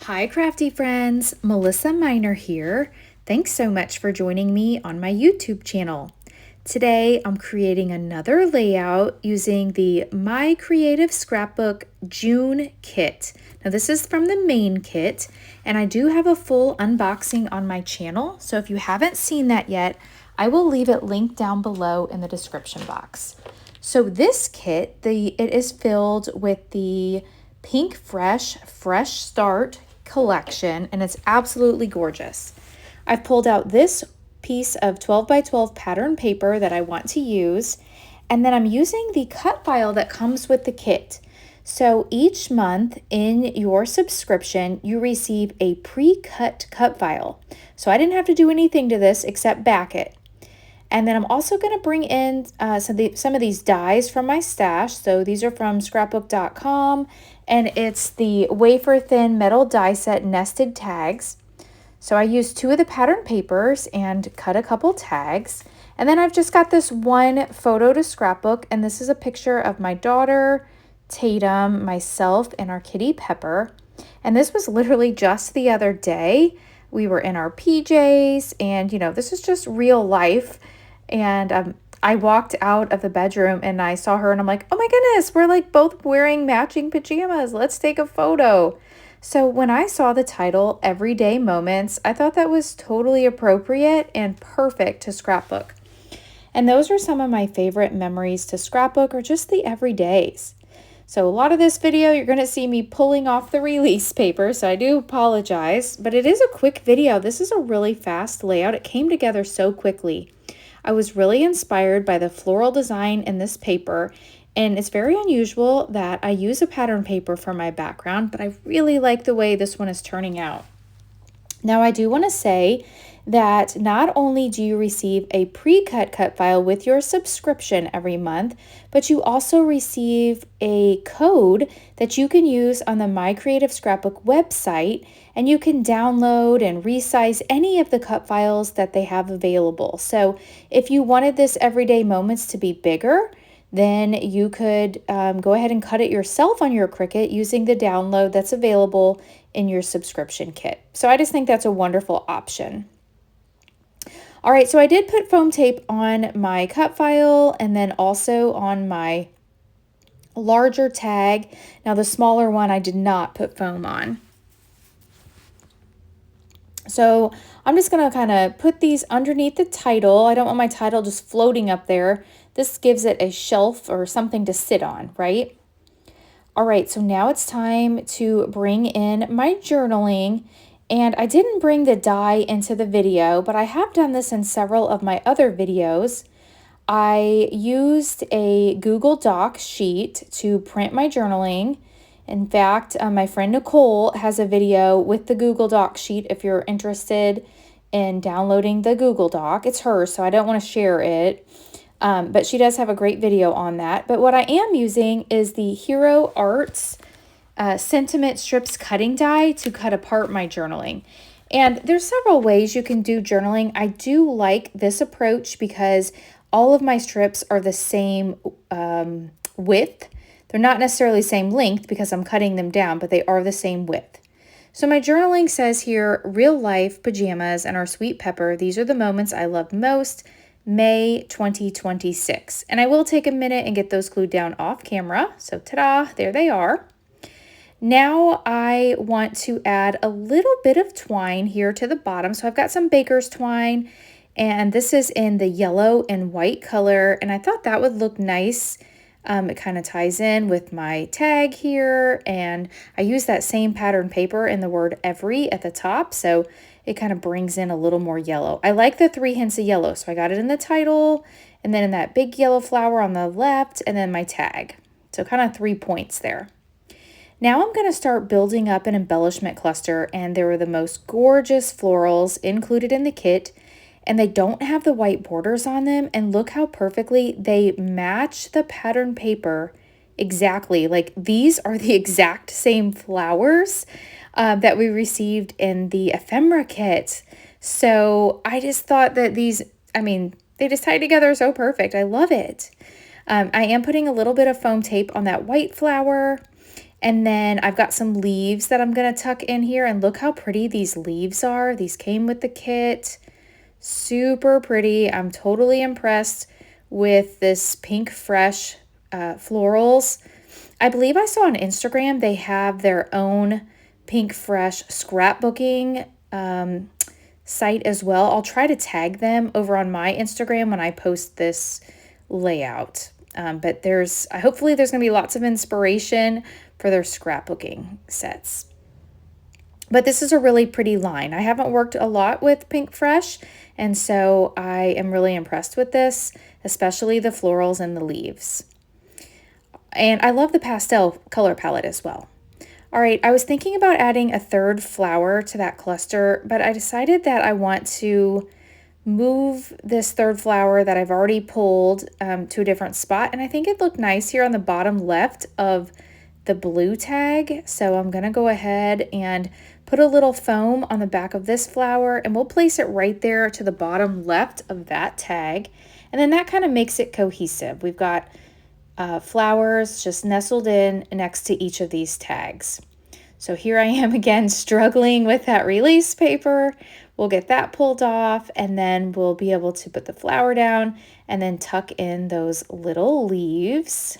Hi crafty friends, Melissa Minor here. Thanks so much for joining me on my YouTube channel. Today I'm creating another layout using the My Creative Scrapbook June kit. Now this is from the main kit and I do have a full unboxing on my channel, so if you haven't seen that yet, I will leave it linked down below in the description box. So this kit, it is filled with the Pink Fresh Start collection, and it's absolutely gorgeous. I've pulled out this piece of 12 by 12 pattern paper that I want to use, and then I'm using the cut file that comes with the kit. So each month in your subscription, you receive a pre-cut cut file. So I didn't have to do anything to this except back it. And then I'm also going to bring in some of these dies from my stash. So these are from scrapbook.com, and it's the wafer thin metal die set nested tags. So I used 2 of the pattern papers and cut a couple tags. And then I've just got this one photo to scrapbook, and this is a picture of my daughter, Tatum, myself, and our kitty Pepper. And this was literally just the other day. We were in our PJs, and this is just real life. And I walked out of the bedroom and I saw her and I'm like, oh my goodness, we're like both wearing matching pajamas. Let's take a photo. So when I saw the title, Everyday Moments, I thought that was totally appropriate and perfect to scrapbook. And those are some of my favorite memories to scrapbook, or just the everydays. So a lot of this video, you're going to see me pulling off the release paper, so I do apologize, but it is a quick video. This is a really fast layout. It came together so quickly. I was really inspired by the floral design in this paper, and it's very unusual that I use a pattern paper for my background, but I really like the way this one is turning out. Now I do want to say that not only do you receive a pre-cut cut file with your subscription every month, but you also receive a code that you can use on the My Creative Scrapbook website, and you can download and resize any of the cut files that they have available. So if you wanted this Everyday Moments to be bigger, then you could go ahead and cut it yourself on your Cricut using the download that's available in your subscription kit. So I just think that's a wonderful option. All right, so I did put foam tape on my cut file and then also on my larger tag. Now the smaller one I did not put foam on. So I'm just going to kind of put these underneath the title. I don't want my title just floating up there. This gives it a shelf or something to sit on, right? All right, so now it's time to bring in my journaling. And I didn't bring the die into the video, but I have done this in several of my other videos. I used a Google Doc sheet to print my journaling. In fact, my friend Nicole has a video with the Google Doc sheet if you're interested in downloading the Google Doc. It's hers, so I don't want to share it, but she does have a great video on that. But what I am using is the Hero Arts sentiment strips cutting die to cut apart my journaling. And there's several ways you can do journaling. I do like this approach because all of my strips are the same width. They're not necessarily same length because I'm cutting them down, but they are the same width. So my journaling says here, real life pajamas and our sweet pepper. These are the moments I love most. May 2026. And I will take a minute and get those glued down off camera. So ta-da, there they are. Now I want to add a little bit of twine here to the bottom. So I've got some baker's twine, and this is in the yellow and white color, and I thought that would look nice. It kind of ties in with my tag here, and I use that same pattern paper and the word every at the top, so it kind of brings in a little more yellow. I like the 3 hints of yellow, so I got it in the title, and then in that big yellow flower on the left, and then my tag. So kind of 3 points there. Now I'm going to start building up an embellishment cluster, and there were the most gorgeous florals included in the kit, and they don't have the white borders on them, and look how perfectly they match the pattern paper exactly. Like these are the exact same flowers that we received in the ephemera kit. So I just thought that these, they just tie together so perfect. I love it. I am putting a little bit of foam tape on that white flower. And then I've got some leaves that I'm going to tuck in here, and look how pretty these leaves are. These came with the kit. Super pretty. I'm totally impressed with this Pink Fresh florals. I believe I saw on Instagram they have their own Pink Fresh scrapbooking site as well. I'll try to tag them over on my Instagram when I post this layout. But hopefully there's going to be lots of inspiration for their scrapbooking sets. But this is a really pretty line. I haven't worked a lot with Pink Fresh, and so I am really impressed with this, especially the florals and the leaves. And I love the pastel color palette as well. All right, I was thinking about adding a third flower to that cluster, but I decided that I want to move this third flower that I've already pulled to a different spot. And I think it looked nice here on the bottom left of the blue tag. So I'm gonna go ahead and put a little foam on the back of this flower, and we'll place it right there to the bottom left of that tag. And then that kind of makes it cohesive. We've got flowers just nestled in next to each of these tags. So here I am again struggling with that release paper. We'll get that pulled off, and then we'll be able to put the flower down and then tuck in those little leaves.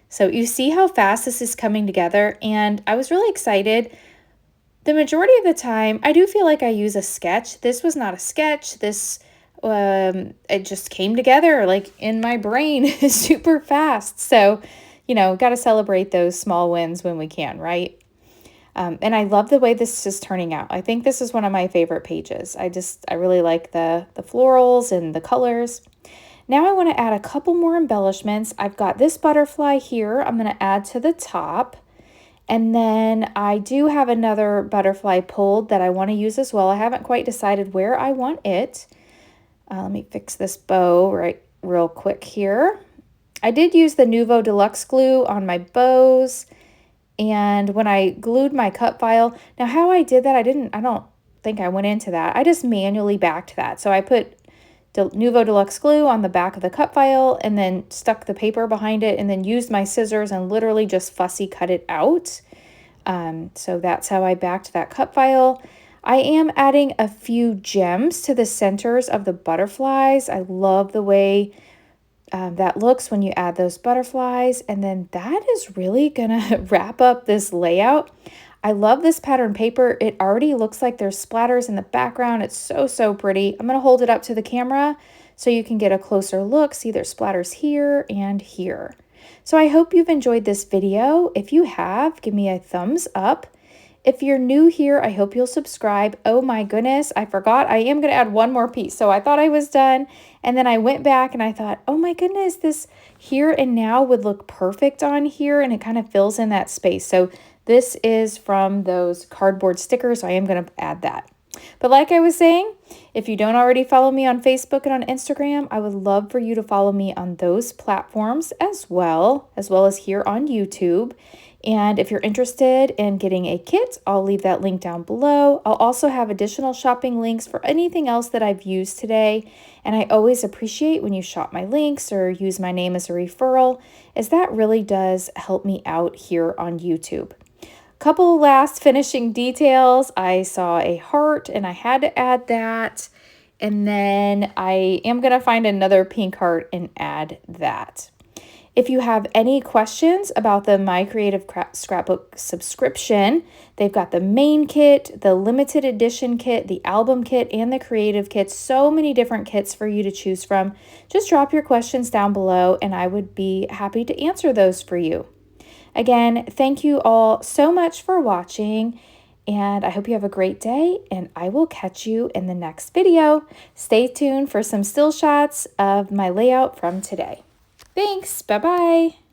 So you see how fast this is coming together, and I was really excited. The majority of the time, I do feel like I use a sketch. This was not a sketch. This it just came together like in my brain super fast. So, got to celebrate those small wins when we can, right? And I love the way this is turning out. I think this is one of my favorite pages. I really like the florals and the colors. Now I want to add a couple more embellishments. I've got this butterfly here I'm going to add to the top. And then I do have another butterfly pulled that I want to use as well. I haven't quite decided where I want it. Let me fix this bow real quick here. I did use the Nuvo Deluxe glue on my bows, and when I glued my cut file, now how I did that, I don't think I went into that. I just manually backed that. So I put Nuvo Deluxe glue on the back of the cut file and then stuck the paper behind it, and then used my scissors and literally just fussy cut it out. So that's how I backed that cut file. I am adding a few gems to the centers of the butterflies. I love the way that looks when you add those butterflies. And then that is really gonna wrap up this layout. I love this pattern paper. It already looks like there's splatters in the background. It's so pretty. I'm gonna hold it up to the camera so you can get a closer look. See, there's splatters here and here. So I hope you've enjoyed this video. If you have, give me a thumbs up. If you're new here, I hope you'll subscribe. Oh my goodness, I forgot. I am going to add one more piece. So I thought I was done, and then I went back and I thought, oh my goodness, this here and now would look perfect on here, and it kind of fills in that space. So this is from those cardboard stickers. So I am going to add that. But like I was saying, if you don't already follow me on Facebook and on Instagram, I would love for you to follow me on those platforms as well as here on YouTube. And if you're interested in getting a kit, I'll leave that link down below. I'll also have additional shopping links for anything else that I've used today. And I always appreciate when you shop my links or use my name as a referral, as that really does help me out here on YouTube. Couple last finishing details. I saw a heart and I had to add that. And then I am going to find another pink heart and add that. If you have any questions about the My Creative Scrapbook subscription, they've got the main kit, the limited edition kit, the album kit, and the creative kit. So many different kits for you to choose from. Just drop your questions down below and I would be happy to answer those for you. Again, thank you all so much for watching, and I hope you have a great day, and I will catch you in the next video. Stay tuned for some still shots of my layout from today. Thanks. Bye-bye.